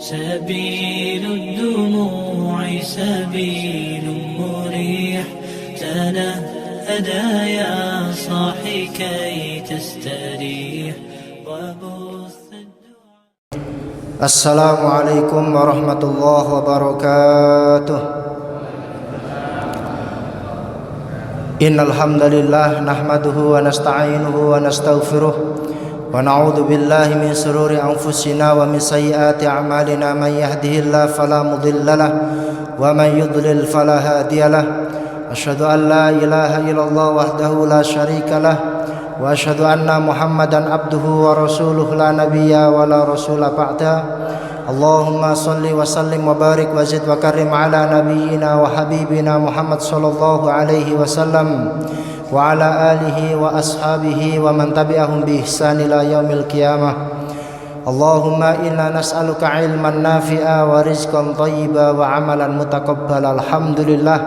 سبيل الدموع سبيل مريح تنهدى يا صاحي كي تستريح وبث السلام عليكم ورحمة الله وبركاته. إن الحمد لله نحمده ونستعينه ونستغفره ونعوذ بالله من شرور أنفسنا ومن سيئات أعمالنا. من يهده الله فلا مضل له ومن يضلل فلا هادي له. أشهد أن لا إله إلا الله وحده لا شريك له وأشهد أن محمدا عبده ورسوله لا نبي ولا رسول بعده. اللهم صل وسلم وبارك وزد وكرم على نبينا وحبيبنا محمد صلى الله عليه وسلم وعلى آله وأصحابه ومن تبعهم بإحسان إلى يوم القيامة. اللهم إنا نسألك علما نافعا ورزقا طيبا وعملا متقبلا. Alhamdulillah,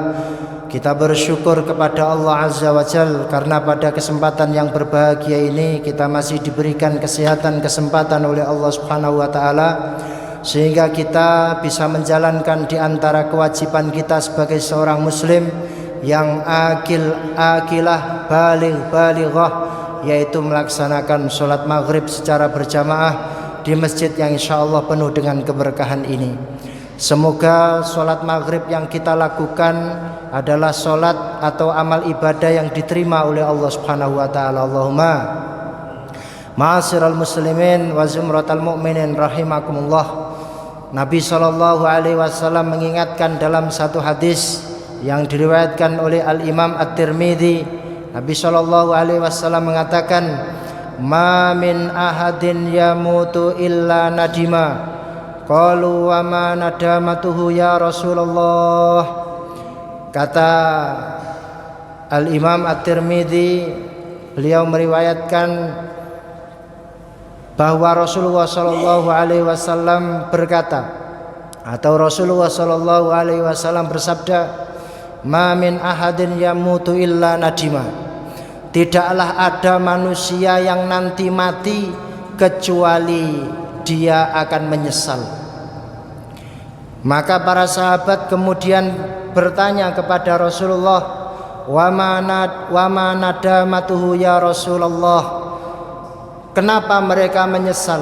kita bersyukur kepada Allah Azza wa Jal karena pada kesempatan yang berbahagia ini kita masih diberikan kesempatan oleh Allah Subhanahu wa taala sehingga kita bisa menjalankan di antara kewajiban kita sebagai seorang muslim yang akilah balighah, yaitu melaksanakan sholat maghrib secara berjamaah di masjid yang insyaallah penuh dengan keberkahan ini. Semoga sholat maghrib yang kita lakukan adalah sholat atau amal ibadah yang diterima oleh Allah Subhanahu wa taala. Allahumma ma'asyiral muslimin wa zumratal mu'minin rahimakumullah. Nabi sallallahu alaihi wasallam mengingatkan dalam satu hadis yang diriwayatkan oleh Al-Imam At-Tirmidzi. Nabi sallallahu alaihi wasallam mengatakan, "Ma min ahadin yamutu illa nadima." Qalu wa ma nadamatuhu ya Rasulullah. Kata Al-Imam At-Tirmidzi, beliau meriwayatkan bahwa Rasulullah sallallahu alaihi wasallam berkata, atau Rasulullah sallallahu alaihi wasallam bersabda, "Ma min ahadin yamutu illa nadima." Tidaklah ada manusia yang nanti mati kecuali dia akan menyesal. Maka para sahabat kemudian bertanya kepada Rasulullah, "Wa ma nadamatuhu ya Rasulullah?" Kenapa mereka menyesal?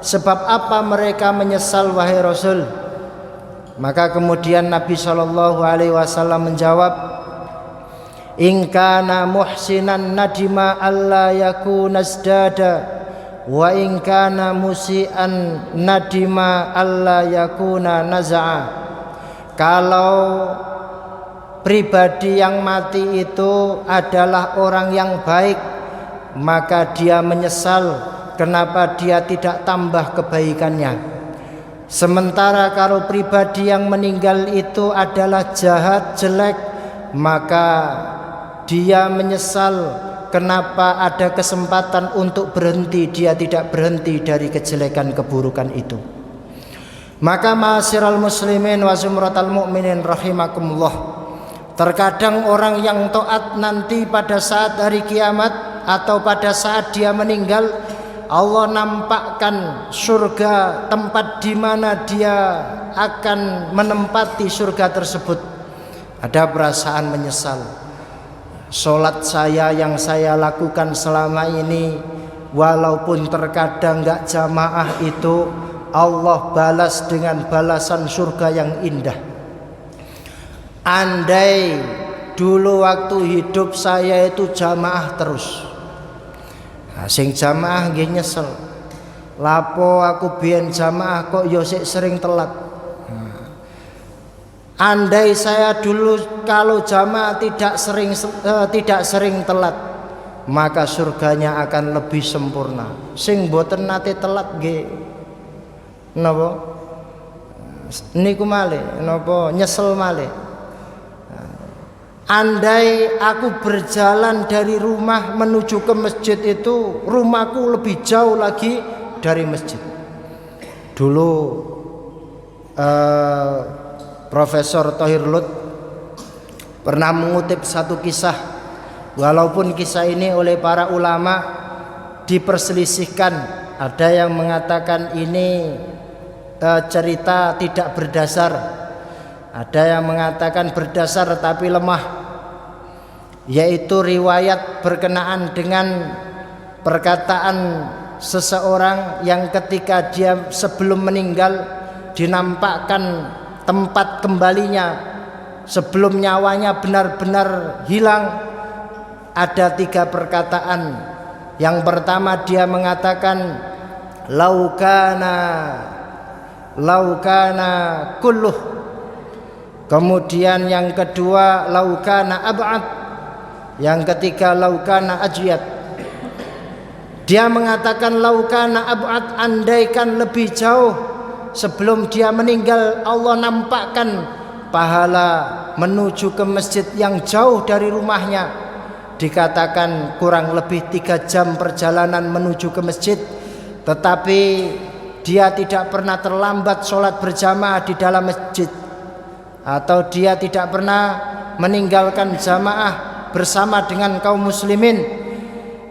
Sebab apa mereka menyesal wahai Rasul? Maka kemudian Nabi sallallahu alaihi wasallam menjawab, "In kana muhsinan nadima alla yakuna zdada wa in kana musian nadima alla yakuna naza'a." Kalau pribadi yang mati itu adalah orang yang baik, maka dia menyesal kenapa dia tidak tambah kebaikannya. Sementara kalau pribadi yang meninggal itu adalah jahat, jelek, maka dia menyesal kenapa ada kesempatan untuk berhenti, dia tidak berhenti dari kejelekan keburukan itu. Maka ma'asyiral muslimin wa zumratal mu'minin rahimakumullah, terkadang orang yang taat nanti pada saat hari kiamat atau pada saat dia meninggal, Allah nampakkan surga, tempat di mana dia akan menempati surga tersebut. Ada perasaan menyesal. Sholat saya yang saya lakukan selama ini, walaupun terkadang gak jamaah, itu Allah balas dengan balasan surga yang indah. Andai dulu waktu hidup saya itu jamaah terus, sing jamaah nggih nyesel. Lapo aku biyen jamaah kok yo sik sering telat. Andai saya dulu kalau jamaah tidak sering telat, maka surganya akan lebih sempurna. Sing boten nate telat nggih napa niku malih napa nyesel malih. Andai aku berjalan dari rumah menuju ke masjid itu, rumahku lebih jauh lagi dari masjid. Dulu Profesor Thohir Lut pernah mengutip satu kisah, walaupun kisah ini oleh para ulama diperselisihkan. Ada yang mengatakan ini cerita tidak berdasar, ada yang mengatakan berdasar tapi lemah, yaitu riwayat berkenaan dengan perkataan seseorang yang ketika dia sebelum meninggal dinampakkan tempat kembalinya sebelum nyawanya benar-benar hilang. Ada 3 perkataan. Yang pertama dia mengatakan laukana kulluh. Kemudian yang kedua laukana ab'ad. Yang ketiga laukana ajyad. Dia mengatakan laukana ab'ad, andaikan lebih jauh sebelum dia meninggal Allah nampakkan pahala menuju ke masjid yang jauh dari rumahnya. Dikatakan kurang lebih 3 jam perjalanan menuju ke masjid, tetapi dia tidak pernah terlambat sholat berjamaah di dalam masjid, atau dia tidak pernah meninggalkan jamaah bersama dengan kaum muslimin.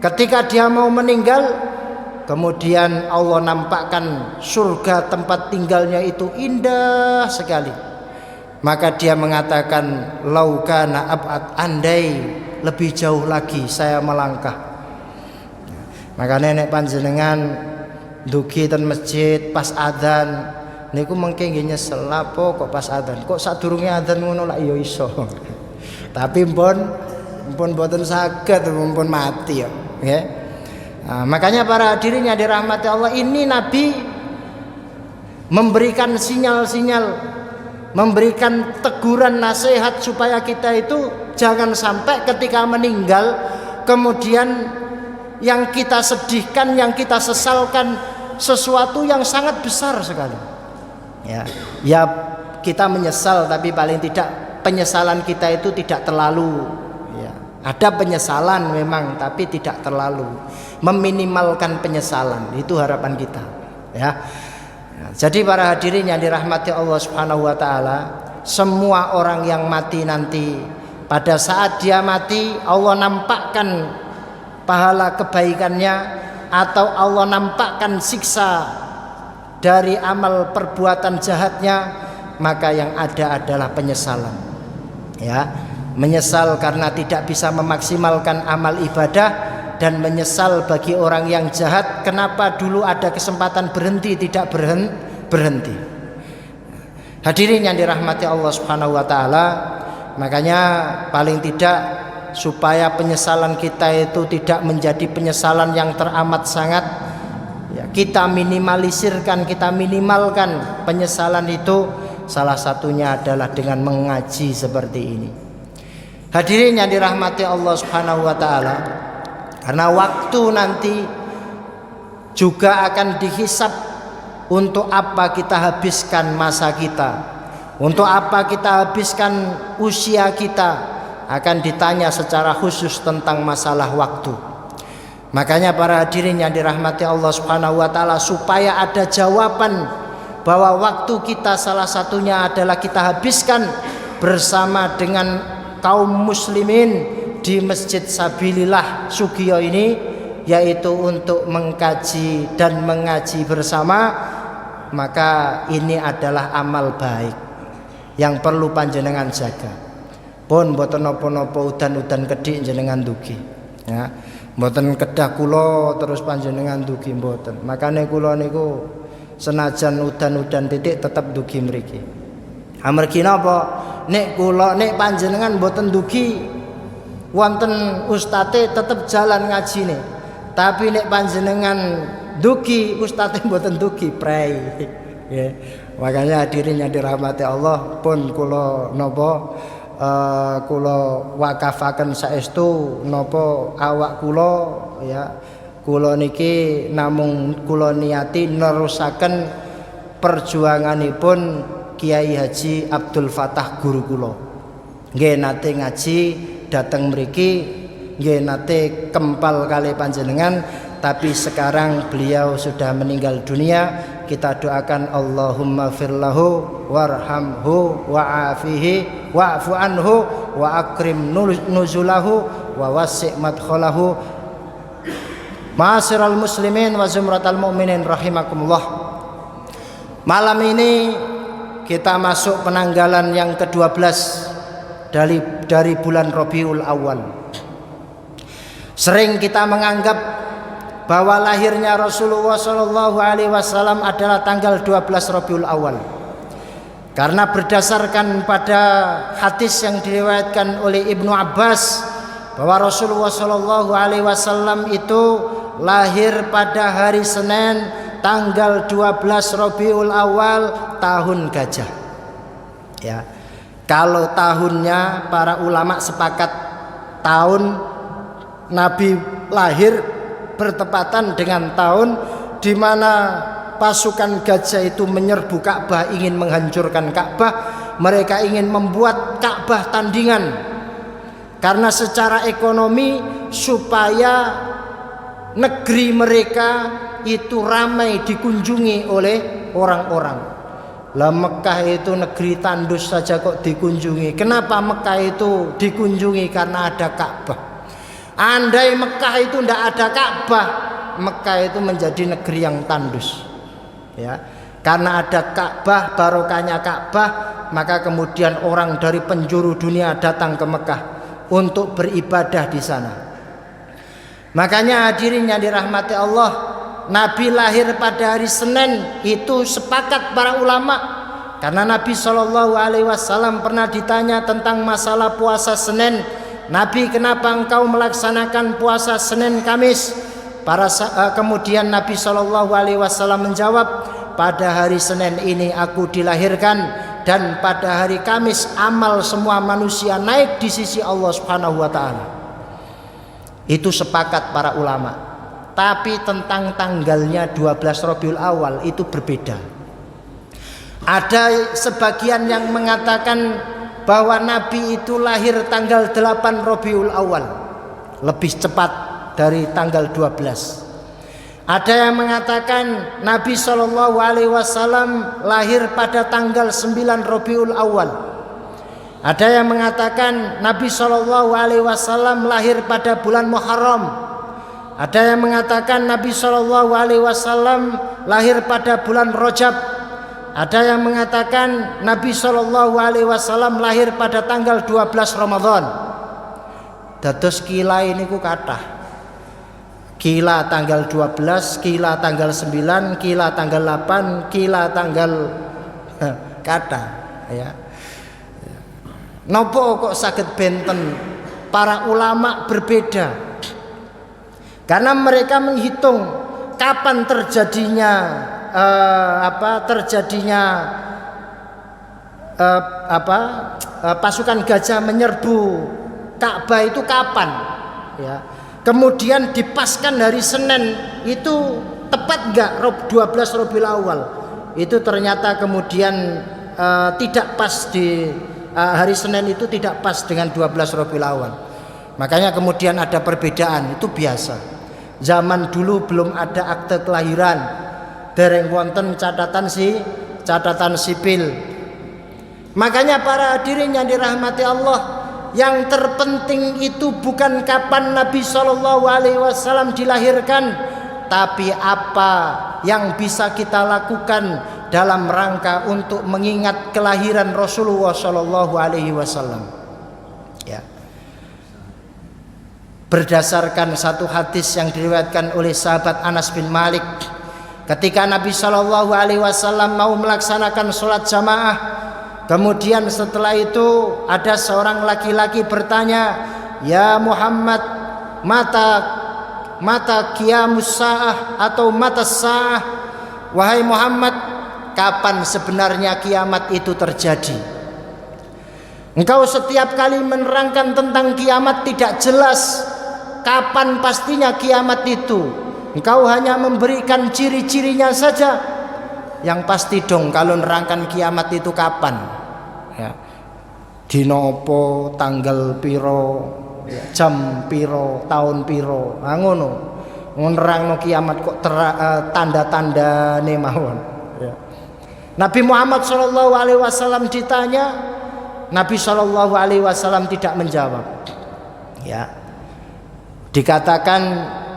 Ketika dia mau meninggal, kemudian Allah nampakkan surga tempat tinggalnya itu indah sekali. Maka dia mengatakan laukana ab'ad, andai lebih jauh lagi saya melangkah. Maka nenek panjenengan dugi ten masjid pas adzan niku mengke nggih nyesel apa kok pas adzan, kok sadurunge adzan ngono lak ya iso. Tapi pun boten saged, pun mati ya. Nggih. Nah, makanya para hadirin yang dirahmati Allah, ini Nabi memberikan sinyal-sinyal, memberikan teguran nasihat supaya kita itu jangan sampai ketika meninggal kemudian yang kita sedihkan, yang kita sesalkan sesuatu yang sangat besar sekali. Ya kita menyesal, tapi paling tidak penyesalan kita itu tidak terlalu. Ya, ada penyesalan memang, tapi tidak terlalu. Meminimalkan penyesalan itu harapan kita. Ya. Jadi para hadirin yang dirahmati Allah Subhanahu wa taala, semua orang yang mati nanti, pada saat dia mati Allah nampakkan pahala kebaikannya atau Allah nampakkan siksa dari amal perbuatan jahatnya, maka yang ada adalah penyesalan. Ya, menyesal karena tidak bisa memaksimalkan amal ibadah, dan menyesal bagi orang yang jahat kenapa dulu ada kesempatan berhenti tidak berhenti. Hadirin yang dirahmati Allah Subhanahu wa taala, makanya paling tidak supaya penyesalan kita itu tidak menjadi penyesalan yang teramat sangat, ya, kita minimalisirkan, kita minimalkan penyesalan itu. Salah satunya adalah dengan mengaji seperti ini. Hadirin yang dirahmati Allah Subhanahu wa taala, karena waktu nanti juga akan dihisab untuk apa kita habiskan masa kita, untuk apa kita habiskan usia kita, akan ditanya secara khusus tentang masalah waktu. Makanya para hadirin yang dirahmati Allah Subhanahu wa taala, supaya ada jawaban bahwa waktu kita salah satunya adalah kita habiskan bersama dengan kaum muslimin di Masjid Sabilillah Sugiyo ini, yaitu untuk mengkaji dan mengaji bersama, maka ini adalah amal baik yang perlu panjenengan jaga. Pun mboten napa-napa udan-udan kedhik jenengan dugi, ya. Mboten kedah kula terus panjenengan dugi mboten. Makane kula niku senajan udan-udan titik tetap dugi mriki. Amargi napa? Nek panjenengan mboten dugi wonten ustate tetep jalan ngajine. Tapi nek panjenengan dugi ustate mboten dugi prei. Ya. Makanya hadirin yang dirahmati Allah, pun kula napa kula wakafaken saestu napa awak kula, ya. Kula niki namung kula niati nerusaken perjuanganipun Kiai Haji Abdul Fatah guru kula. Nggih nate ngaji dateng mriki, nggih nate kempal kali panjenengan, tapi sekarang beliau sudah meninggal dunia. Kita doakan Allahumma firlahu warhamhu wa'afihi wa'fu anhu wa akrim nuzulahu wa wasi' madkhalahu. Ma'asyiral muslimin wa zumratal mu'minin rahimakumullah. Malam ini kita masuk penanggalan yang ke-12 dari bulan Rabiul Awal. Sering kita menganggap bahwa lahirnya Rasulullah Shallallahu Alaihi Wasallam adalah tanggal 12 Rabiul Awal, karena berdasarkan pada hadis yang diriwayatkan oleh Ibnu Abbas bahwa Rasulullah Shallallahu Alaihi Wasallam itu lahir pada hari Senin tanggal 12 Rabiul Awal tahun gajah. Ya, kalau tahunnya para ulama sepakat tahun Nabi lahir bertepatan dengan tahun di mana pasukan gajah itu menyerbu Ka'bah, ingin menghancurkan Ka'bah. Mereka ingin membuat Ka'bah tandingan, karena secara ekonomi supaya negeri mereka itu ramai dikunjungi oleh orang-orang. Lah Mekah itu negeri tandus saja kok dikunjungi. Kenapa Mekah itu dikunjungi? Karena ada Ka'bah. Andai Mekah itu tidak ada Ka'bah, Mekah itu menjadi negeri yang tandus. Ya, karena ada Ka'bah, barokahnya Ka'bah, maka kemudian orang dari penjuru dunia datang ke Mekah untuk beribadah di sana. Makanya hadirin yang dirahmati Allah, Nabi lahir pada hari Senin itu sepakat para ulama, karena Nabi Shallallahu Alaihi Wasallam pernah ditanya tentang masalah puasa Senin. Nabi, kenapa engkau melaksanakan puasa Senin Kamis? Kemudian Nabi Shallallahu Alaihi Wasallam menjawab, pada hari Senin ini aku dilahirkan, dan pada hari Kamis amal semua manusia naik di sisi Allah Subhanahu Wa Taala. Itu sepakat para ulama. Tapi tentang tanggalnya 12 Rabiul Awal itu berbeda. Ada sebagian yang mengatakan bahwa Nabi itu lahir tanggal 8 Rabiul Awal, lebih cepat dari tanggal 12. Ada yang mengatakan Nabi Shallallahu Alaihi Wasallam lahir pada tanggal 9 Rabiul Awal. Ada yang mengatakan Nabi Shallallahu Alaihi Wasallam lahir pada bulan Muharram. Ada yang mengatakan Nabi Shallallahu Alaihi Wasallam lahir pada bulan Rajab. Ada yang mengatakan Nabi Shallallahu Alaihi Wasallam lahir pada tanggal 12 Ramadan. Dados kila ini ku kathah. Kila tanggal 12, kila tanggal 9, kila tanggal 8, kila tanggal kathah. Ya. Nopo kok saged benten? Para ulama berbeda. Karena mereka menghitung kapan terjadinya pasukan gajah menyerbu Ka'bah itu kapan, ya. Kemudian dipaskan hari Senin itu tepat enggak 12 Rabiul Awal? Itu ternyata kemudian tidak pas di hari Senin itu tidak pas dengan 12 Rabiul Awal. Makanya kemudian ada perbedaan, itu biasa. Zaman dulu belum ada akte kelahiran. Dereng wonten catatan sipil. Makanya para hadirin yang dirahmati Allah, yang terpenting itu bukan kapan Nabi Shallallahu Alaihi Wasallam dilahirkan, tapi apa yang bisa kita lakukan dalam rangka untuk mengingat kelahiran Rasulullah Shallallahu Alaihi Wasallam. Ya. Berdasarkan satu hadis yang diriwayatkan oleh sahabat Anas bin Malik, ketika Nabi Shallallahu Alaihi Wasallam mau melaksanakan sholat jamaah, kemudian setelah itu ada seorang laki-laki bertanya, ya Muhammad, mata qiyamus sa'ah atau mata sa'ah? Wahai Muhammad, kapan sebenarnya kiamat itu terjadi? Engkau setiap kali menerangkan tentang kiamat tidak jelas kapan pastinya kiamat itu. Engkau hanya memberikan ciri-cirinya saja. Yang pasti dong kalau nerangkan kiamat itu kapan, ya. Dina apa, tanggal piro, jam piro, tahun piro, ngono. Nerangno kiamat kok tanda-tandane mawon, ya. Nabi Muhammad Shallallahu Alaihi Wasallam ditanya, Nabi Shallallahu Alaihi Wasallam tidak menjawab, ya. Dikatakan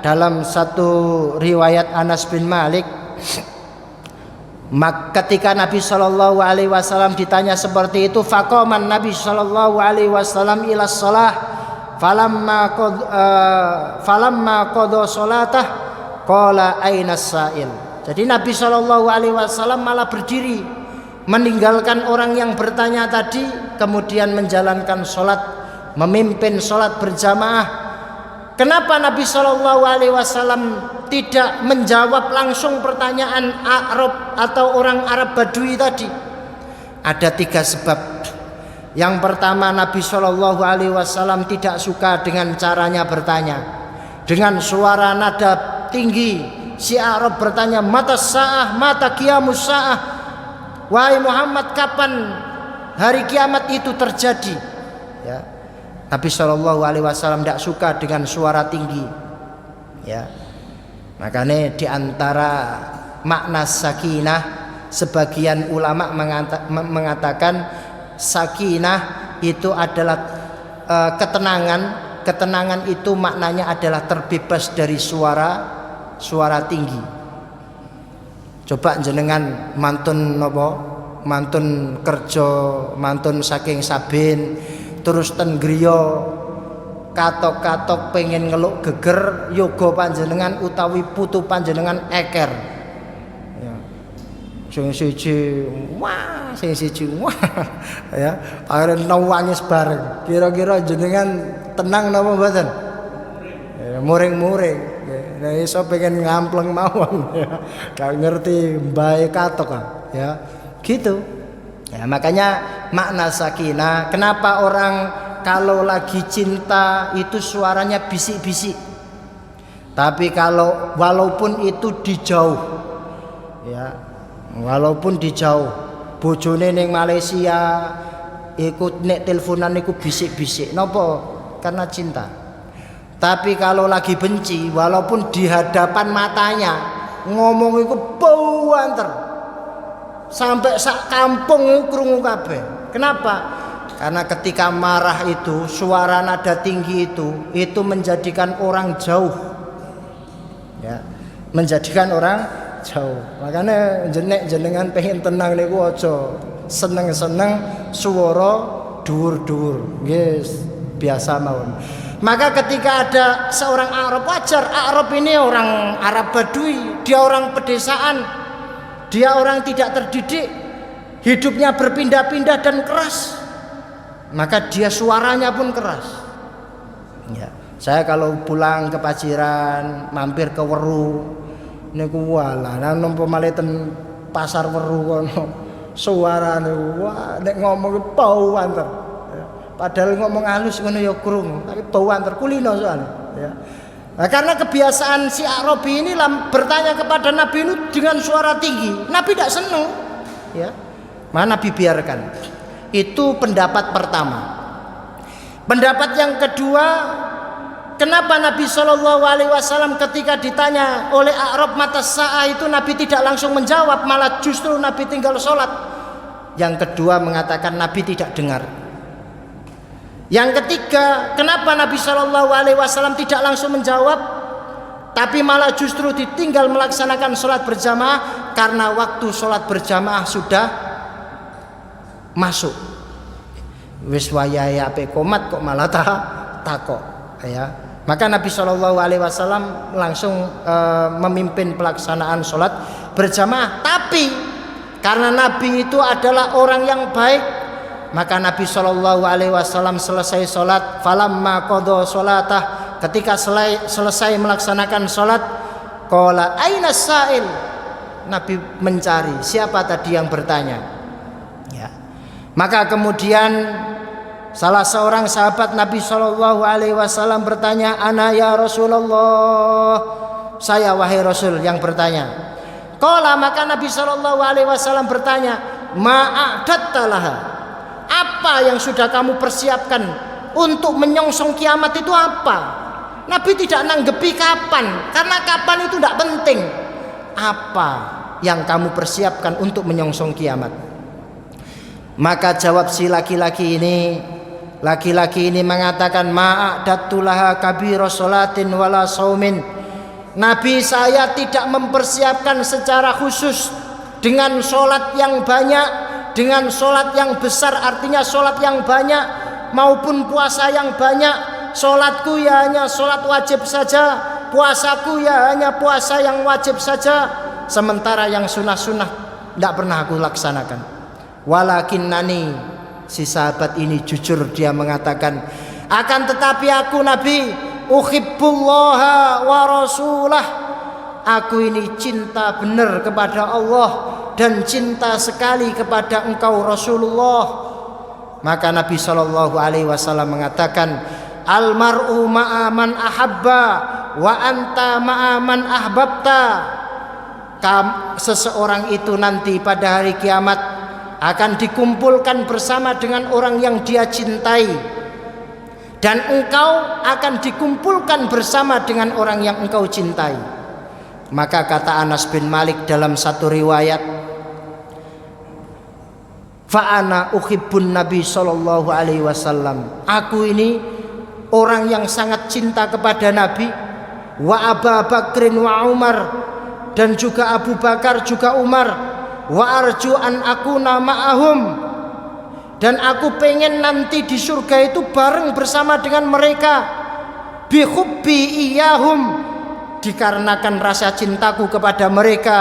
dalam satu riwayat Anas bin Malik, Ketika Nabi Shallallahu Alaihi Wasallam ditanya seperti itu, faqaman Nabi Shallallahu Alaihi Wasallam ila shalah, falamma qada salatah qala aina sa'il. Jadi Nabi Shallallahu Alaihi Wasallam malah berdiri meninggalkan orang yang bertanya tadi, kemudian menjalankan sholat, memimpin sholat berjamaah. Kenapa Nabi Shallallahu Alaihi Wasallam tidak menjawab langsung pertanyaan Arab atau orang Arab Badui tadi? Ada 3 sebab. Yang pertama, Nabi Shallallahu Alaihi Wasallam tidak suka dengan caranya bertanya, dengan suara nada tinggi. Si Arab bertanya, mata sa'ah, mata qiyamus sa'ah, wahai Muhammad, kapan hari kiamat itu terjadi? Ya. Nabi Shallallahu Alaihi Wasallam tidak suka dengan suara tinggi, ya. Makanya diantara makna sakinah, sebagian ulama mengatakan sakinah itu adalah ketenangan. Ketenangan itu maknanya adalah terbebas dari suara tinggi. Coba jenengan mantun nopo, mantun kerja, mantun saking Sabin, terus ten griya katok-katok pengen ngeluk geger, yoga panjenengan utawi putu panjenengan eker. Ya. Sing siji wah, sing siji wah. Ya, arep nangis bareng. Kira-kira jenengan tenang napa mboten? Ya, muring-muring. Ya, iso pengen ngampleng mawon. Ya. Gak ngerti mbae katok ya. Gitu. Ya, makanya makna sakinah, kenapa orang kalau lagi cinta itu suaranya bisik-bisik, tapi kalau walaupun itu dijauh, ya, walaupun dijauh, bojone ning Malaysia ikut nek teleponan iku bisik-bisik, napa? Karena cinta. Tapi kalau lagi benci, walaupun di hadapan matanya ngomong iku bau anter, sampai sak kampung krungu kabeh. Kenapa? Karena ketika marah itu, suara nada tinggi itu menjadikan orang jauh, ya, menjadikan orang jauh. Makanya jenengan pengen tenang niku aja seneng-seneng suara dhuwur-dhuwur, yes, biasa mawon. Maka ketika ada seorang Arab, wajar, Arab ini orang Arab Badui, dia orang pedesaan, dia orang tidak terdidik, hidupnya berpindah-pindah dan keras. Maka dia suaranya pun keras. Ya, saya kalau pulang ke Paciran, mampir ke Weru, niku wala, nampa malih ten pasar Weru kono, suarane wah nek ngomong bau anter. Ya, padahal ngomong halus ngono ya krungu, tapi bau anter kulino soalnya. Ya. Nah, karena kebiasaan si Arabi ini bertanya kepada Nabi ini dengan suara tinggi, Nabi tidak senang. Ya, mana Nabi biarkan. Itu pendapat pertama. Pendapat yang kedua, kenapa Nabi Shallallahu Alaihi Wasallam ketika ditanya oleh Arab mata sa'ah itu Nabi tidak langsung menjawab, malah justru Nabi tinggal sholat. Yang kedua mengatakan Nabi tidak dengar. Yang ketiga, kenapa Nabi Shallallahu Alaihi Wasallam tidak langsung menjawab, tapi malah justru ditinggal melaksanakan sholat berjamaah, karena waktu sholat berjamaah sudah masuk. Wis wayahe ape komat kok malah takok, ya. Maka Nabi Shallallahu Alaihi Wasallam langsung memimpin pelaksanaan sholat berjamaah. Tapi karena Nabi itu adalah orang yang baik, maka Nabi Shallallahu Alaihi Wasallam selesai sholat, falamma qada sholatah, ketika selesai melaksanakan sholat, qala aina sa'il, Nabi mencari siapa tadi yang bertanya. Maka kemudian salah seorang sahabat Nabi Shallallahu Alaihi Wasallam bertanya, ana ya Rasulullah, saya wahai Rasul yang bertanya. Qala, maka Nabi Shallallahu Alaihi Wasallam bertanya, ma'adatta laha, apa yang sudah kamu persiapkan untuk menyongsong kiamat itu apa? Nabi tidak nanggepi kapan, karena kapan itu tidak penting. Apa yang kamu persiapkan untuk menyongsong kiamat? Maka jawab si laki-laki ini mengatakan, ma'adatu laha kabira sholatin wala saumin. Nabi, saya tidak mempersiapkan secara khusus dengan sholat yang banyak, dengan sholat yang besar, artinya sholat yang banyak, maupun puasa yang banyak. Sholatku ya hanya sholat wajib saja, puasaku ya hanya puasa yang wajib saja, sementara yang sunnah-sunnah tidak pernah aku laksanakan. Walakinnani, si sahabat ini jujur, dia mengatakan, akan tetapi aku Nabi, uhibbullaha wa rasulah, aku ini cinta benar kepada Allah dan cinta sekali kepada engkau Rasulullah. Maka Nabi SAW mengatakan, almar'u ma'a man ahabba wa anta ma'a man ahbabta. Seseorang itu nanti pada hari kiamat akan dikumpulkan bersama dengan orang yang dia cintai, dan engkau akan dikumpulkan bersama dengan orang yang engkau cintai. Maka kata Anas bin Malik dalam satu riwayat, fa'ana uhibbun Nabi sallallahu alaihi wasallam, aku ini orang yang sangat cinta kepada Nabi, wa Abu Bakrin wa Umar, dan juga Abu Bakar juga Umar, wa arju an akuna ma'ahum, dan aku pengen nanti di surga itu bareng bersama dengan mereka, bi hubbi iyahum, dikarenakan rasa cintaku kepada mereka,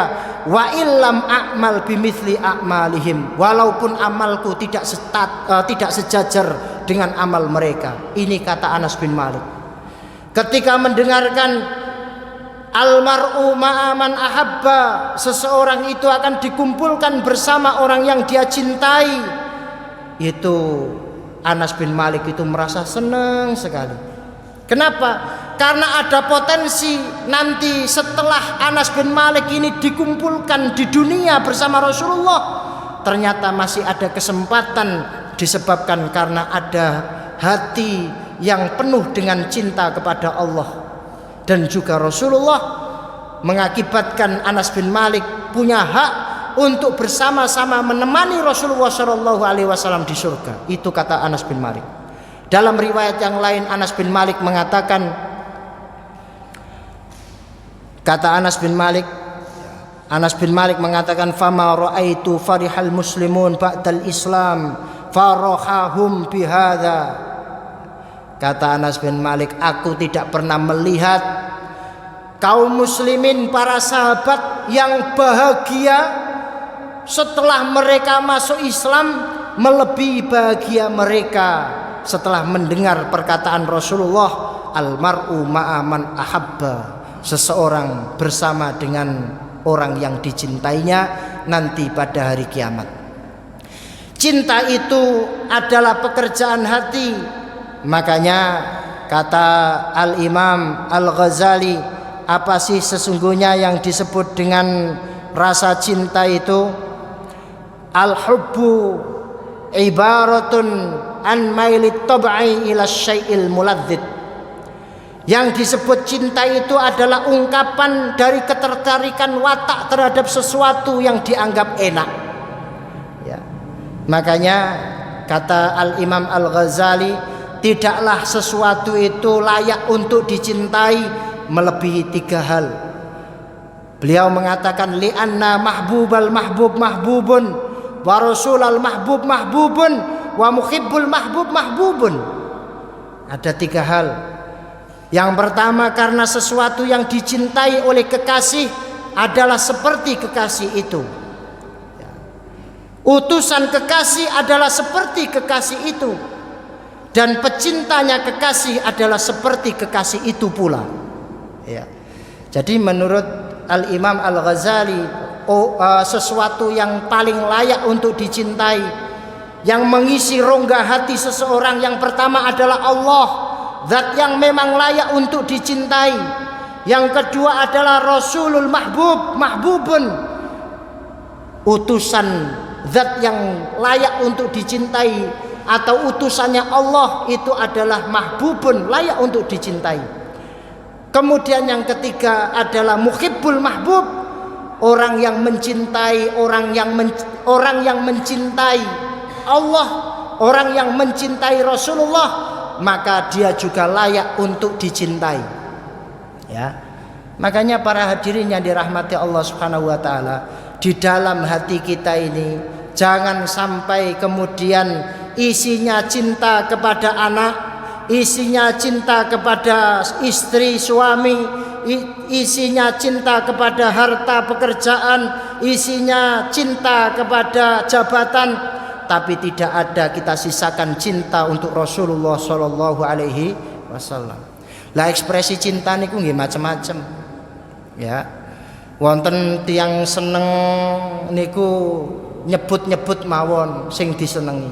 wa illam a'mal bimithli a'malihim, walaupun amalku tidak sejajar dengan amal mereka. Ini kata Anas bin Malik ketika mendengarkan almar'u ma'aman ahabba, seseorang itu akan dikumpulkan bersama orang yang dia cintai. Itu Anas bin Malik itu merasa senang sekali. Kenapa? Karena ada potensi nanti setelah Anas bin Malik ini dikumpulkan di dunia bersama Rasulullah, ternyata masih ada kesempatan, disebabkan karena ada hati yang penuh dengan cinta kepada Allah dan juga Rasulullah, mengakibatkan Anas bin Malik punya hak untuk bersama-sama menemani Rasulullah SAW di surga. Itu kata Anas bin Malik. Dalam riwayat yang lain Anas bin Malik mengatakan, kata Anas bin Malik mengatakan, fama ra'aitu farihal muslimun ba'dal islam farahahum bihadza. Kata Anas bin Malik, aku tidak pernah melihat kaum muslimin, para sahabat yang bahagia setelah mereka masuk Islam melebihi bahagia mereka setelah mendengar perkataan Rasulullah, almar'u ma'a man ahabba, seseorang bersama dengan orang yang dicintainya nanti pada hari kiamat. Cinta itu adalah pekerjaan hati. Makanya kata Al-Imam Al-Ghazali, apa sih sesungguhnya yang disebut dengan rasa cinta itu? Al-hubbu ibaratun an mailit tab'i ila syai'il muladzid. Yang disebut cinta itu adalah ungkapan dari ketertarikan watak terhadap sesuatu yang dianggap enak. Ya. Makanya kata Al-Imam Al-Ghazali, tidaklah sesuatu itu layak untuk dicintai melebihi 3 hal. Beliau mengatakan, li'anna mahbubal mahbub mahbubun, wa rasulal mahbub mahbubun, wa muhibbul mahbub mahbubun. Ada 3 hal. Yang pertama, karena sesuatu yang dicintai oleh kekasih adalah seperti kekasih itu. Utusan kekasih adalah seperti kekasih itu, dan pecintanya kekasih adalah seperti kekasih itu pula. Ya. Jadi menurut Al-Imam Al-Ghazali, sesuatu yang paling layak untuk dicintai, yang mengisi rongga hati seseorang, yang pertama adalah Allah, zat yang memang layak untuk dicintai. Yang kedua adalah Rasulul Mahbub, mahbubun, utusan zat yang layak untuk dicintai, atau utusannya Allah itu adalah mahbubun, layak untuk dicintai. Kemudian yang ketiga adalah muhibbul mahbub, orang yang mencintai, orang yang mencintai Allah, orang yang mencintai Rasulullah, maka dia juga layak untuk dicintai. Ya. Makanya para hadirin yang dirahmati Allah Subhanahu wa taala, di dalam hati kita ini jangan sampai kemudian isinya cinta kepada anak, isinya cinta kepada istri suami, isinya cinta kepada harta pekerjaan, isinya cinta kepada jabatan, tapi tidak ada kita sisakan cinta untuk Rasulullah Shallallahu Alaihi Wasallam. Lah ekspresi cinta niku nggih macam-macam. Ya, wonten tiyang seneng niku nyebut-nyebut mawon sing disenengi.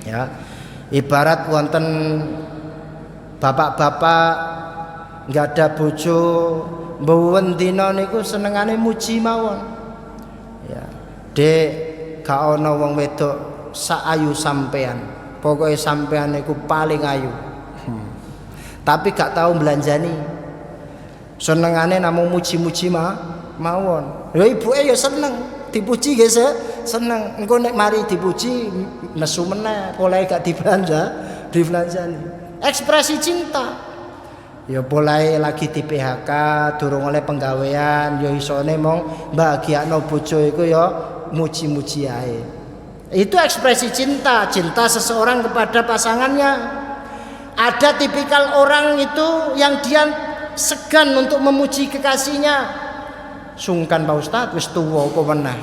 Ya, ibarat wonten bapak-bapak nggak ada bojo mboten dina niku senengane muji mawon. Ya, Dek, gak ana wong wedok sak ayu sampean. Pokoke sampean niku paling ayu. Tapi gak tahu belanjani. Senengane namung muji-muji mawon. Ya ibuke ya seneng, dipuji nggih seneng. Engko nek mari dipuji nesu meneh, oleh gak dibelanjani. Ekspresi cinta. Ya mulai lagi di PHK, durung oleh penggawean, ya isone mong mbahagiakno bojo iku ya muji-muji ae. Itu ekspresi cinta, cinta seseorang kepada pasangannya. Ada tipikal orang itu yang dia segan untuk memuji kekasihnya. Sungkan Pak Ustadz, wis tuwa apa meneh.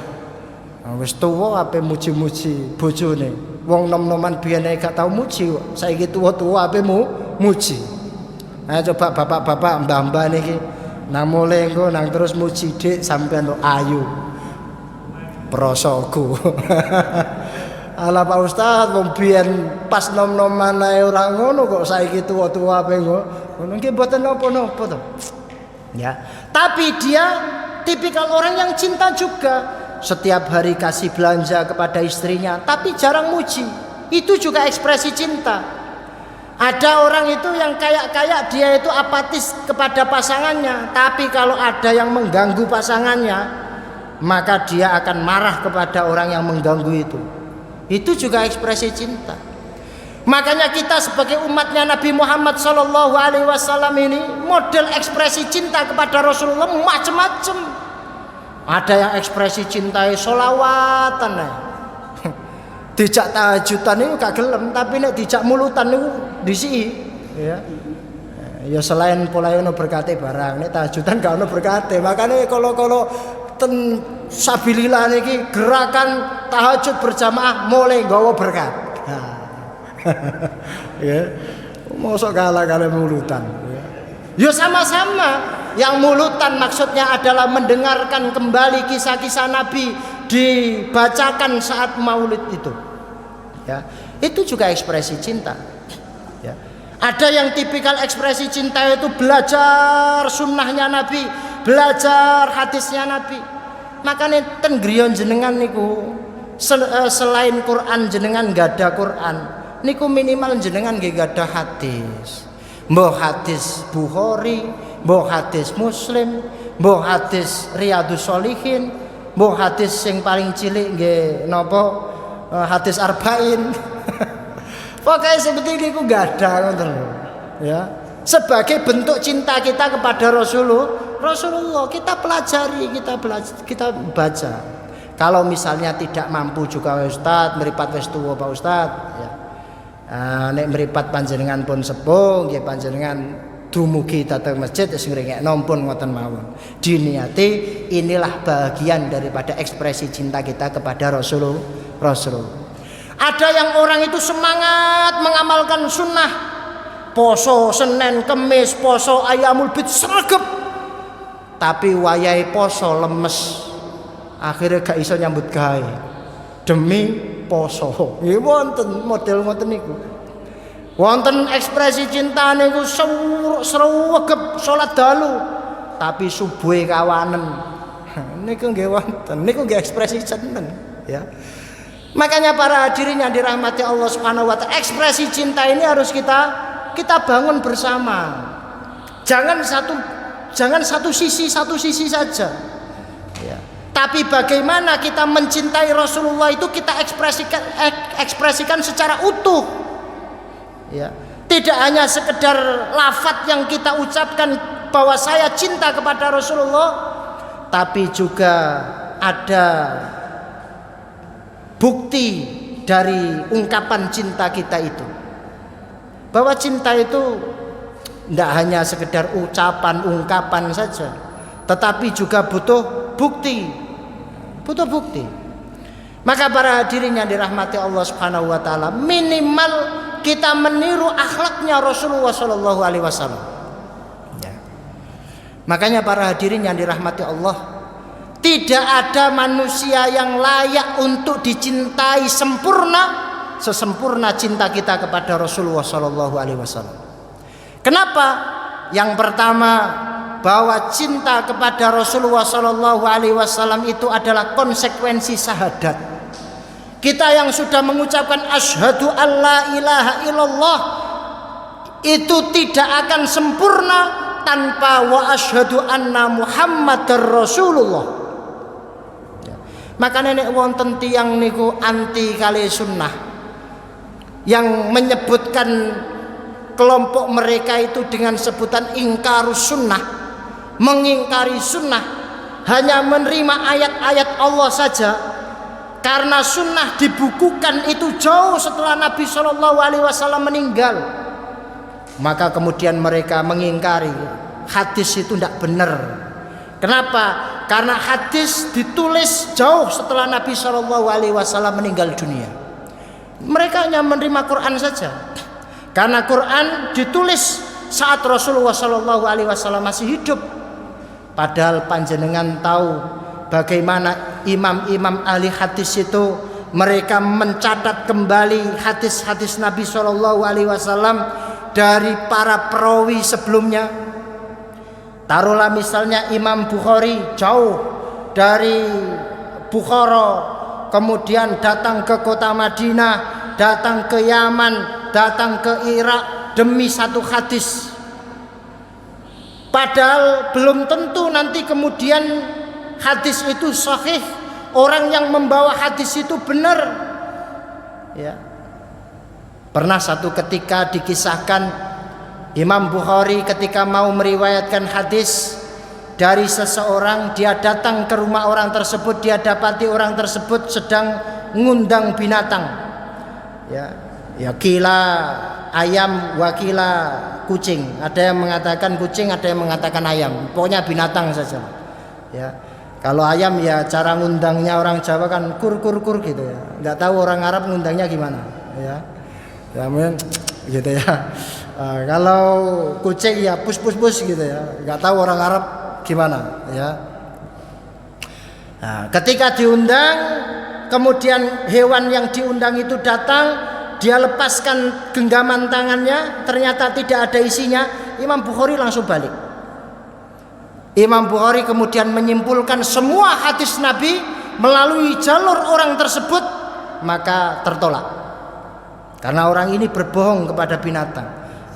Wis tuwa ape muji-muji bojone. Wong nom-noman biyen gak tau muji, saiki tuwa-tuwa ape muji. Ayo coba bapak-bapak, mbah-mbah niki nang mule engko nang terus muji dik sampean ayu. Prosoku. Ala Pak Ustadz wong biyen pas nom-noman ae ora ngono kok saiki tuwa-tuwa ape ngono nggih mboten napa-napa to. Ya, tapi dia tipikal orang yang cinta juga. Setiap hari kasih belanja kepada istrinya, tapi jarang muji. Itu juga ekspresi cinta. Ada orang itu yang kayak dia itu apatis kepada pasangannya, tapi kalau ada yang mengganggu pasangannya, maka dia akan marah kepada orang yang mengganggu itu. Itu juga ekspresi cinta. Makanya kita sebagai umatnya Nabi Muhammad Sallallahu Alaihi Wasallam ini model ekspresi cinta kepada Rasulullah macam-macam. Ada yang ekspresi cintai solawatan, dijak tahajudan itu gak gelem, tapi nek dijak mulutan itu disi. Ya selain pola ono berkate barang, nek tahajudan gak ono berkate. Makanya kalau ten sabilillah niki gerakan tahajud berjamaah mulai nggawa berkat. Ya, mosok kalah mulutan. Ya sama-sama. Yang mulutan maksudnya adalah mendengarkan kembali kisah-kisah Nabi dibacakan saat maulid itu. Ya, itu juga ekspresi cinta. Ya. Ada yang tipikal ekspresi cinta itu belajar sunnahnya Nabi, belajar hadisnya Nabi. Makanya ten griya jenengan niku selain Quran jenengan gak ada Quran, niku minimal jenengan nggih gak ada hadis. Mbah hadis Bukhari, mbah hadis Muslim, mbah hadis Riyadhus Shalihin, mbah hadis sing paling cilik nggih napa hadis Arba'in. Pokoke seperti niku gak ada ngoten lho. Ya. Sebagai bentuk cinta kita kepada Rasulullah kita pelajari, kita baca. Kalau misalnya tidak mampu juga Ustaz, meripat wis tuwa Pak Ustaz, ya. Nek meripat panjenengan pun sepuh, nggih panjenengan dumugi dhateng masjid sing ngrengekno pun ngoten mawon. Diniati inilah bagian daripada ekspresi cinta kita kepada Rasulullah. Ada yang orang itu semangat mengamalkan sunnah, poso Senin Kemis, poso Ayamul Bid sregep, tapi wayahe poso lemes, akhirnya gak iso nyambut gawe demi poso. Nggih wonten model ngoten niku. Wonten ekspresi cinta niku sregep salat dalu, tapi subuhe kawanen. Niku nggih wonten. Niku nggih ekspresi seneng, ya. Makanya para hadirin yang dirahmati Allah Subhanahu wa taala, ekspresi cinta ini harus kita bangun bersama. Jangan satu sisi saja. Ya. Tapi bagaimana kita mencintai Rasulullah itu kita ekspresikan secara utuh. Ya. Tidak hanya sekedar lafaz yang kita ucapkan bahwa saya cinta kepada Rasulullah, tapi juga ada bukti dari ungkapan cinta kita itu. Bahwa cinta itu tidak hanya sekedar ucapan, ungkapan saja, tetapi juga butuh bukti. Butuh bukti. Maka para hadirin yang dirahmati Allah Subhanahu wa taala, minimal kita meniru akhlaknya Rasulullah sallallahu alaihi wasallam. Ya. Makanya para hadirin yang dirahmati Allah, tidak ada manusia yang layak untuk dicintai sempurna sesempurna cinta kita kepada Rasulullah sallallahu alaihi wasallam. Kenapa? Yang pertama, bahwa cinta kepada Rasulullah sallallahu alaihi wasallam itu adalah konsekuensi syahadat. Kita yang sudah mengucapkan asyhadu alla ilaha illallah itu tidak akan sempurna tanpa wa asyhadu anna Muhammadar Rasulullah. Maka nenek wonten tiyang niku anti kali sunnah, yang menyebutkan kelompok mereka itu dengan sebutan ingkarus sunnah, mengingkari sunnah, hanya menerima ayat-ayat Allah saja. Karena sunnah dibukukan itu jauh setelah Nabi Shallallahu Alaihi Wasallam meninggal, maka kemudian mereka mengingkari hadis itu tidak benar. Kenapa? Karena hadis ditulis jauh setelah Nabi Shallallahu Alaihi Wasallam meninggal dunia. Mereka hanya menerima Quran saja. Karena Quran ditulis saat Rasulullah Shallallahu Alaihi Wasallam masih hidup. Padahal panjenengan tahu bagaimana imam-imam ahli hadis itu mereka mencatat kembali hadis-hadis Nabi Shallallahu Alaihi Wasallam dari para perawi sebelumnya. Taruhlah misalnya Imam Bukhari jauh dari Bukhara, kemudian datang ke kota Madinah, datang ke Yaman, datang ke Irak demi satu hadis. Padahal belum tentu nanti kemudian hadis itu sahih, orang yang membawa hadis itu benar. Ya. Pernah satu ketika dikisahkan Imam Bukhari ketika mau meriwayatkan hadis dari seseorang, dia datang ke rumah orang tersebut, dia dapati orang tersebut sedang ngundang binatang. Ya kila ayam, wakila kucing. Ada yang mengatakan kucing, ada yang mengatakan ayam. Pokoknya binatang saja. Ya. Kalau ayam ya cara ngundangnya orang Jawa kan kur gitu ya. Enggak tahu orang Arab ngundangnya gimana, ya. Ya gitu ya. Kalau kucing ya pus gitu ya. Enggak tahu orang Arab gimana, ya. Nah, ketika diundang, kemudian hewan yang diundang itu datang, dia lepaskan genggaman tangannya, ternyata tidak ada isinya, Imam Bukhari langsung balik. Imam Bukhari kemudian menyimpulkan semua hadis Nabi melalui jalur orang tersebut, maka tertolak. Karena orang ini berbohong kepada binatang.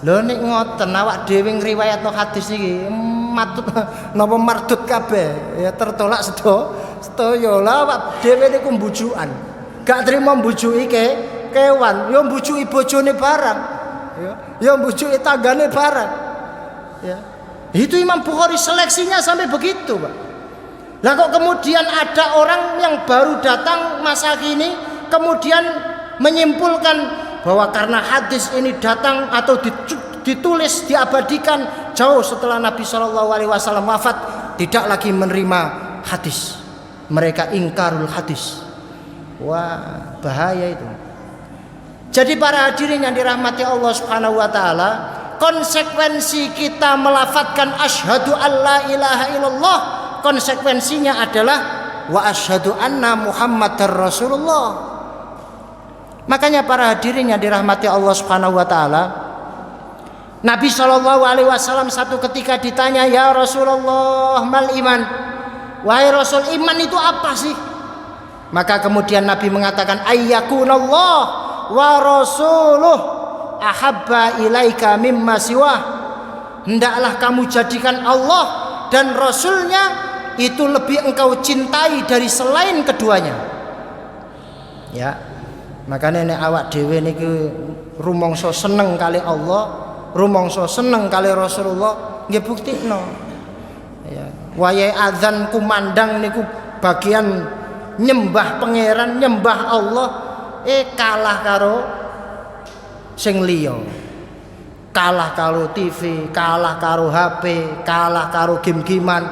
Lho nek ngoten awak dhewe ngriwayatno hadis iki matut napa mardut kabeh, ya tertolak sedaya. Lah awak dhewe niku mbujukan. Gak trimo mbujuki kewan, ya mbujuki bojone barang. Ya mbujuki tanggane barang. Ya. Itu Imam Bukhari seleksinya sampai begitu, Pak. Lah kok kemudian ada orang yang baru datang masa kini kemudian menyimpulkan bahwa karena hadis ini datang atau ditulis diabadikan jauh setelah Nabi Shallallahu Alaihi Wasallam wafat, tidak lagi menerima hadis. Mereka ingkarul hadis. Wah, bahaya itu. Jadi para hadirin yang dirahmati Allah Subhanahu Wa Taala, konsekuensi kita melafatkan asyhadu alla ilaha illallah, konsekuensinya adalah wa asyhadu anna Muhammadar Rasulullah. Makanya para hadirin yang dirahmati Allah Subhanahu wa taala, Nabi Shallallahu alaihi wasallam satu ketika ditanya, "Ya Rasulullah, mal iman?" Wahai Rasul, iman itu apa sih? Maka kemudian Nabi mengatakan, "Ayyakunallah wa rasuluh ahabba ilaika mimma siwah." Hendaklah kamu jadikan Allah dan Rasulnya itu lebih engkau cintai dari selain keduanya. Ya. Makanya nek awak dhewe niki rumangsa seneng kali Allah, rumangsa seneng kali Rasulullah, nggih buktikno. Ya. Wayahe azan kumandang niku bagian nyembah pangeran, nyembah Allah, kalah karo sing liya. Kalah karo TV, kalah karo HP, kalah karo game-giman,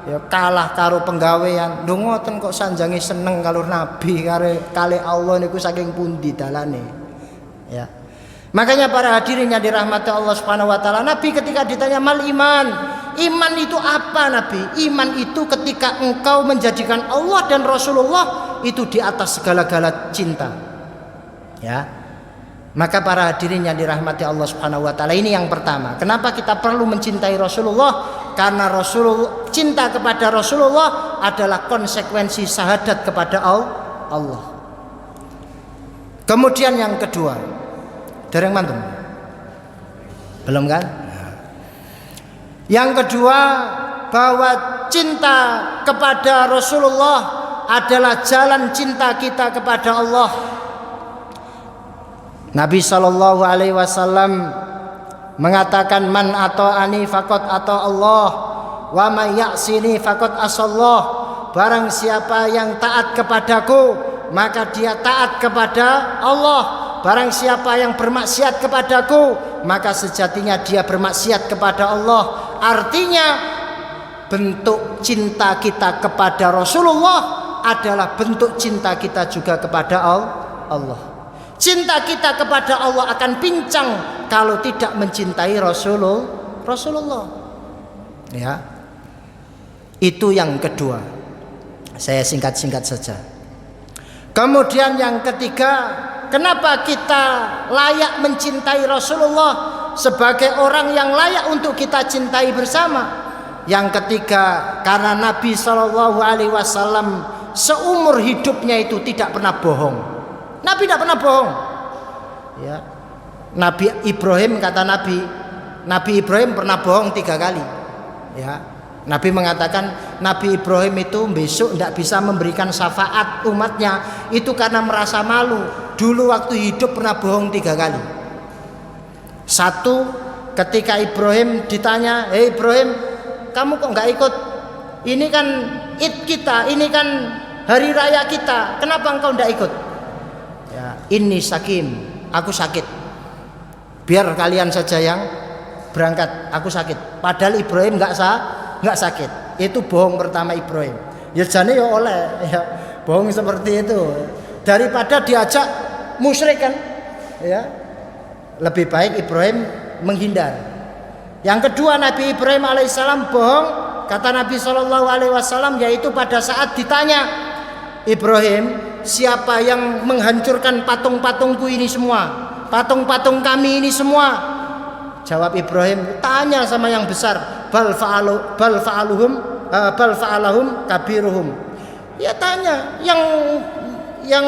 ya kalah karo penggawean. Lho ngoten kok sanjange seneng karo Nabi kali Allah niku saking pundi dalane. Ya. Makanya para hadirin yang dirahmati Allah Subhanahu wa taala, Nabi ketika ditanya mal iman, iman itu apa Nabi? Iman itu ketika engkau menjadikan Allah dan Rasulullah itu di atas segala-gala cinta. Ya. Maka para hadirin yang dirahmati Allah Subhanahu wa taala, ini yang pertama. Kenapa kita perlu mencintai Rasulullah? Karena Rasulullah, cinta kepada Rasulullah adalah konsekuensi syahadat kepada Allah. Kemudian yang kedua, dereng mantung? Belum kan? Yang kedua, bahwa cinta kepada Rasulullah adalah jalan cinta kita kepada Allah. Nabi sallallahu alaihi wasallam mengatakan man ata'ani faqad ata Allah wa may ya'sini faqad asallah. Barang siapa yang taat kepadaku maka dia taat kepada Allah. Barang siapa yang bermaksiat kepadaku maka sejatinya dia bermaksiat kepada Allah. Artinya bentuk cinta kita kepada Rasulullah adalah bentuk cinta kita juga kepada Allah. Cinta kita kepada Allah akan pincang kalau tidak mencintai Rasulullah. Ya. Itu yang kedua. Saya singkat-singkat saja. Kemudian yang ketiga, kenapa kita layak mencintai Rasulullah sebagai orang yang layak untuk kita cintai bersama? Yang ketiga, karena Nabi SAW seumur hidupnya itu tidak pernah bohong. Nabi tidak pernah bohong. Ya. Nabi Ibrahim, kata Nabi Ibrahim pernah bohong 3 kali. Ya. Nabi mengatakan Nabi Ibrahim itu besok tidak bisa memberikan syafaat umatnya itu karena merasa malu. Dulu waktu hidup pernah bohong 3 kali. Satu, ketika Ibrahim ditanya, "Hei Ibrahim, kamu kok nggak ikut? Ini kan Id kita, ini kan hari raya kita. Kenapa engkau nggak ikut?" Ya, ini sakim, aku sakit. Biar kalian saja yang berangkat, aku sakit. Padahal Ibrahim nggak sakit. Itu bohong pertama Ibrahim. Ya jane ya oleh, ya bohong seperti itu. Daripada diajak musyrik kan, ya lebih baik Ibrahim menghindar. Yang kedua, Nabi Ibrahim alaihissalam bohong, kata Nabi SAW, yaitu pada saat ditanya, Ibrahim, siapa yang menghancurkan patung-patungku ini semua, patung-patung kami ini semua? Jawab Ibrahim, tanya sama yang besar, bal fa'alahum kabiruhum. Ya tanya, yang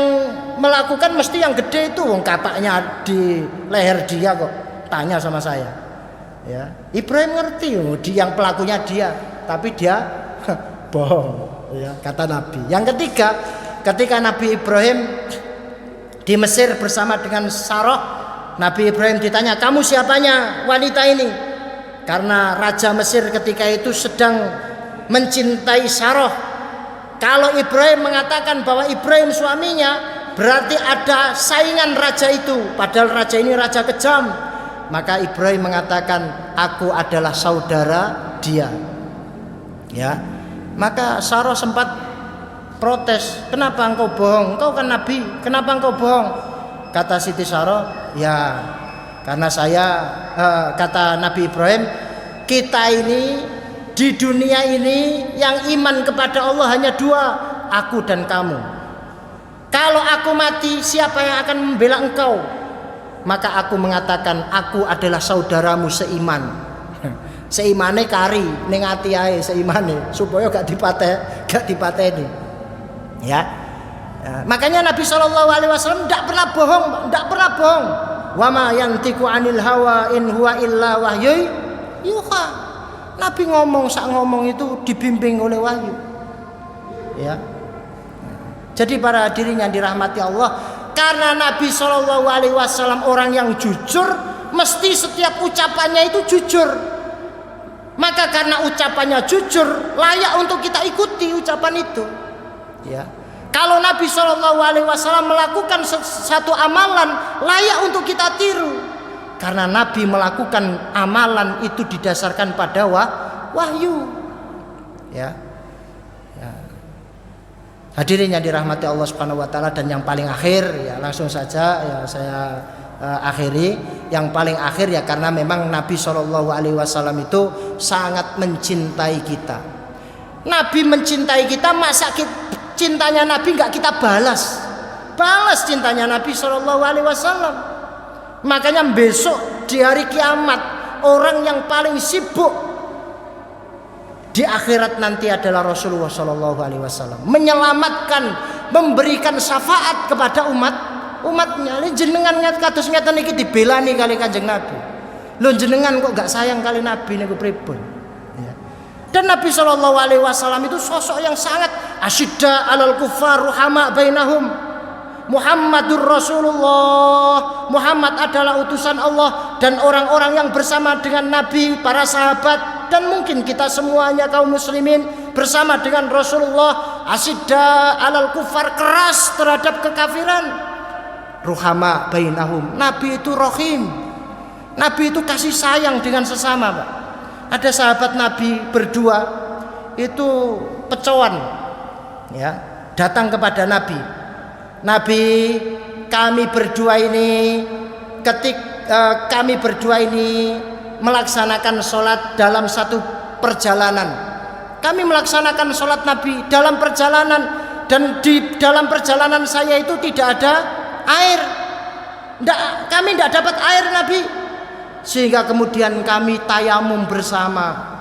melakukan mesti yang gede itu, wong kapaknya di leher dia kok. Tanya sama saya. Ya, Ibrahim ngerti, yang pelakunya dia, tapi dia bohong. Ya, kata Nabi. Yang ketiga, ketika Nabi Ibrahim di Mesir bersama dengan Sarah, Nabi Ibrahim ditanya, kamu siapanya wanita ini? Karena Raja Mesir ketika itu sedang mencintai Sarah. Kalau Ibrahim mengatakan bahwa Ibrahim suaminya, berarti ada saingan raja itu. Padahal raja ini raja kejam. Maka Ibrahim mengatakan, aku adalah saudara dia. Ya, maka Sarah sempat protes, kenapa engkau bohong? Engkau kan Nabi, kenapa engkau bohong? Kata Siti Sarah, ya karena saya, kata Nabi Ibrahim, kita ini di dunia ini yang iman kepada Allah hanya 2, aku dan kamu. Kalau aku mati, siapa yang akan membela engkau? Maka aku mengatakan, aku adalah saudaramu seiman. Seimane kari ning ati ae seimane supaya gak dipateni. Ya. Makanya Nabi SAW tidak pernah bohong. Wa ma yantiqu anil hawa in huwa illa wahyu yuha. Nabi ngomong itu dibimbing oleh wahyu. Ya. Jadi para hadirin yang dirahmati Allah, karena Nabi SAW orang yang jujur, mesti setiap ucapannya itu jujur. Maka karena ucapannya jujur, layak untuk kita ikuti ucapan itu. Ya. Kalau Nabi SAW melakukan satu amalan layak untuk kita tiru, karena Nabi melakukan amalan itu didasarkan pada wahyu. Ya. Ya. Hadirin yang dirahmati Allah Subhanahu wa taala, dan yang paling akhir ya langsung saja ya saya akhiri. Yang paling akhir ya karena memang Nabi SAW itu sangat mencintai kita. Nabi mencintai kita, masa cintanya Nabi nggak kita balas cintanya Nabi SAW. Makanya besok di hari kiamat, orang yang paling sibuk di akhirat nanti adalah Rasulullah SAW, menyelamatkan, memberikan syafaat kepada umatnya. Jenengan kados ngeten iki dibelani kali Kanjeng Nabi. Lho jenengan kok gak sayang kali Nabi niku pripun? Ya. Dan Nabi SAW itu sosok yang sangat asyidda alal kuffar ruhama bainahum. Muhammadur Rasulullah, Muhammad adalah utusan Allah, dan orang-orang yang bersama dengan Nabi, para sahabat, dan mungkin kita semuanya kaum muslimin bersama dengan Rasulullah, asyidda alal kuffar, keras terhadap kekafiran, ruhama bainahum. Nabi itu rahim, Nabi itu kasih sayang dengan sesama, Pak. Ada sahabat Nabi berdua itu pecoan, ya, datang kepada Nabi. Nabi, kami berdua ini melaksanakan sholat dalam satu perjalanan. Kami melaksanakan sholat Nabi dalam perjalanan, dan di dalam perjalanan saya itu tidak ada air. Kami tidak dapat air Nabi, sehingga kemudian kami tayamum bersama.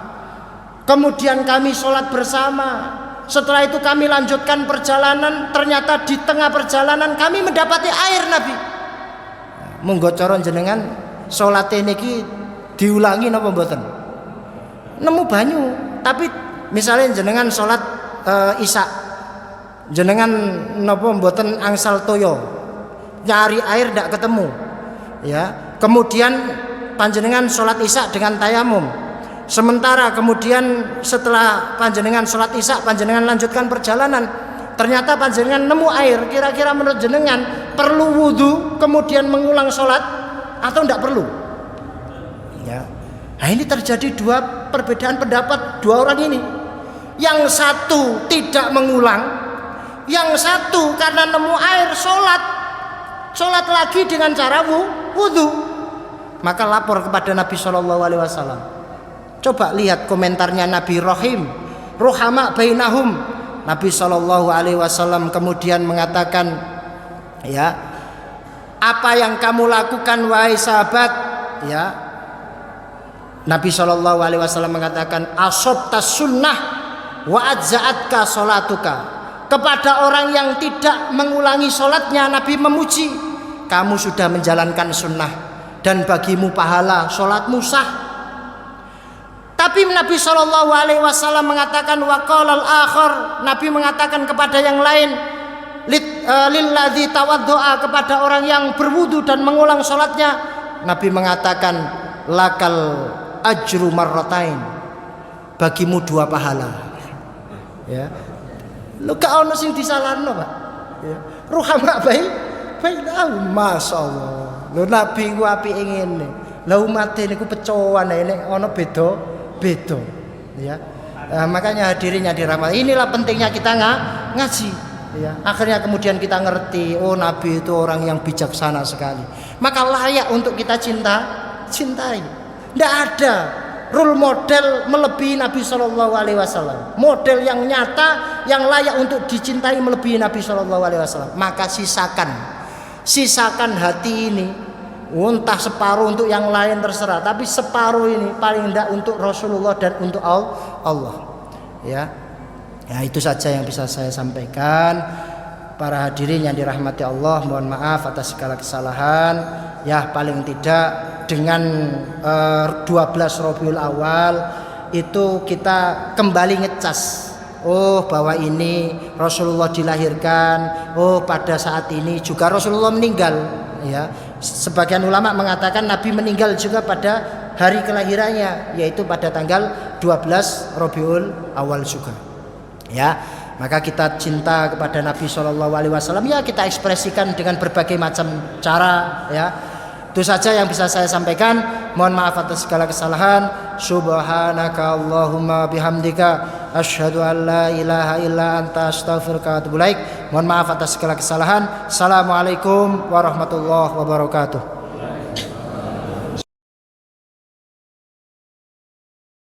Kemudian kami sholat bersama. Setelah itu kami lanjutkan perjalanan. Ternyata di tengah perjalanan kami mendapati air Nabi. Monggo cara jenengan sholat niki diulangi napa mboten? Nemu banyu. Tapi misalnya jenengan sholat isya, jenengan napa mboten angsal toyo, nyari air ndak ketemu, ya. Kemudian panjenengan sholat isya dengan tayamum. Sementara kemudian setelah panjenengan sholat isya, panjenengan lanjutkan perjalanan, ternyata panjenengan nemu air. Kira-kira menurut jenengan perlu wudhu kemudian mengulang sholat atau tidak perlu? Ya. Nah, ini terjadi dua perbedaan pendapat dua orang ini. Yang satu tidak mengulang, yang satu karena nemu air sholat lagi dengan cara wudhu. Maka lapor kepada Nabi SAW. Coba lihat komentarnya Nabi Rahim, ruhama bainahum. Nabi SAW kemudian mengatakan, ya, apa yang kamu lakukan wahai sahabat, ya. Nabi SAW mengatakan, asabtas sunnah wa adza'atka sholatuka. Kepada orang yang tidak mengulangi sholatnya, Nabi memuji, kamu sudah menjalankan sunnah dan bagimu pahala, sholatmu sah. Tapi Nabi SAW mengatakan waqalal akhar, Nabi mengatakan kepada yang lain, lilladzi tawaddoa, kepada orang yang berwudu dan mengulang sholatnya, Nabi mengatakan lakal ajru marratain, bagimu dua pahala. Ya. Lu gak ono sing disalahno, Pak. Ya. Ruhama bainahum, masyaallah. Lho Nabi ku apike ngene. Lah umat niku pecoan nek ono beda. Ya. Makanya hadirin yang dirahmati, inilah pentingnya kita ngaji, ya. Akhirnya kemudian kita ngerti, oh Nabi itu orang yang bijaksana sekali. Maka layak untuk kita cintai. Tidak ada role model melebihi Nabi SAW. Model yang nyata, yang layak untuk dicintai melebihi Nabi SAW. Maka sisakan hati ini. Entah separuh untuk yang lain terserah, tapi separuh ini paling tidak untuk Rasulullah dan untuk Allah. Ya, itu saja yang bisa saya sampaikan. Para hadirin yang dirahmati Allah, mohon maaf atas segala kesalahan. Ya, paling tidak dengan 12 Rabiul Awal itu kita kembali ngecas. Oh, bahwa ini Rasulullah dilahirkan. Oh, pada saat ini juga Rasulullah meninggal. Ya, sebagian ulama mengatakan Nabi meninggal juga pada hari kelahirannya, yaitu pada tanggal 12 Rabiul Awal juga. Ya, Maka kita cinta kepada Nabi SAW ya kita ekspresikan dengan berbagai macam cara ya. Itu saja yang bisa saya sampaikan. Mohon maaf atas segala kesalahan. Subhanaka Allahumma bihamdika asyhadu an la ilaha illa anta astaghfiruka wa atubu ilaik. Mohon maaf atas segala kesalahan. Assalamualaikum warahmatullahi wabarakatuh.